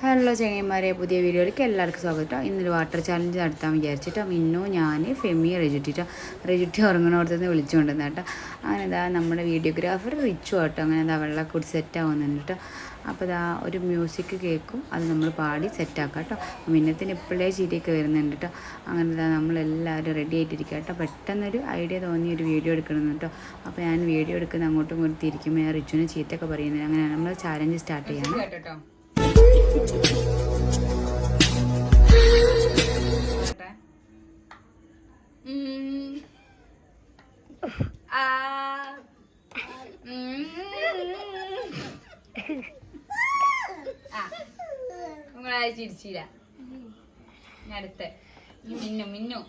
Hello ചങ്ങന്മാരെ, പുതിയ വീഡിയോയിലേക്ക് എല്ലാവർക്കും സ്വാഗതം. ഇന്നൊരു വാട്ടർ ചാലഞ്ച് നടത്താൻ വിചാരിച്ചിട്ടോ മിന്നു, ഞാൻ, ഫെമി, റെജുറ്റി ഉറങ്ങണോടത്തുനിന്ന് വിളിച്ചുകൊണ്ടിരുന്ന കേട്ടോ. അങ്ങനെ ഇതാ നമ്മുടെ വീഡിയോഗ്രാഫർ റിച്ചു കേട്ടോ. അങ്ങനെ ഇതാ വെള്ളമൊക്കെ കൂടി സെറ്റാവുന്നുണ്ട് കേട്ടോ. അപ്പോൾ ഇതാ ഒരു മ്യൂസിക് കേൾക്കും, അത് നമ്മൾ പാടി സെറ്റാക്കാം കേട്ടോ. മിന്നത്തിന് ഇപ്പോഴേ ചിരിയൊക്കെ വരുന്നുണ്ട് കേട്ടോ. അങ്ങനെ ഇതാ നമ്മളെല്ലാവരും റെഡി ആയിട്ടിരിക്കുക കേട്ടോ. പെട്ടെന്നൊരു ഐഡിയ തോന്നി ഒരു വീഡിയോ എടുക്കണം കേട്ടോ. അപ്പോൾ ഞാൻ വീഡിയോ എടുക്കുന്ന അങ്ങോട്ടും ഇങ്ങോട്ടും തിരിക്കുമ്പോൾ ഞാൻ റിച്ചുവിനെ ചീത്തയൊക്കെ പറയുന്നത്. അങ്ങനെ നമ്മൾ ചാലഞ്ച് സ്റ്റാർട്ട് ചെയ്യണം കേട്ടോ. ചിരിച്ചില്ല അടുത്ത മിന്നു മിന്നു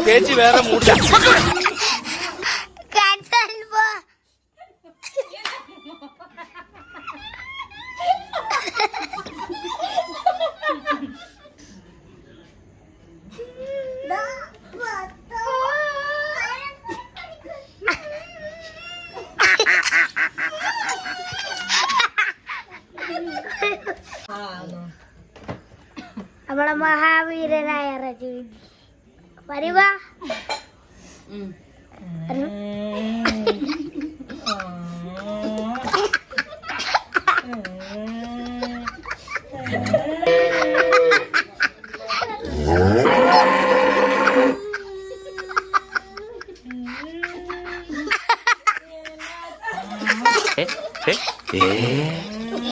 ചേച്ചി വേറെ മൂട്ട നമ്മളെ മഹാവീരനായ റജു വരുവാ.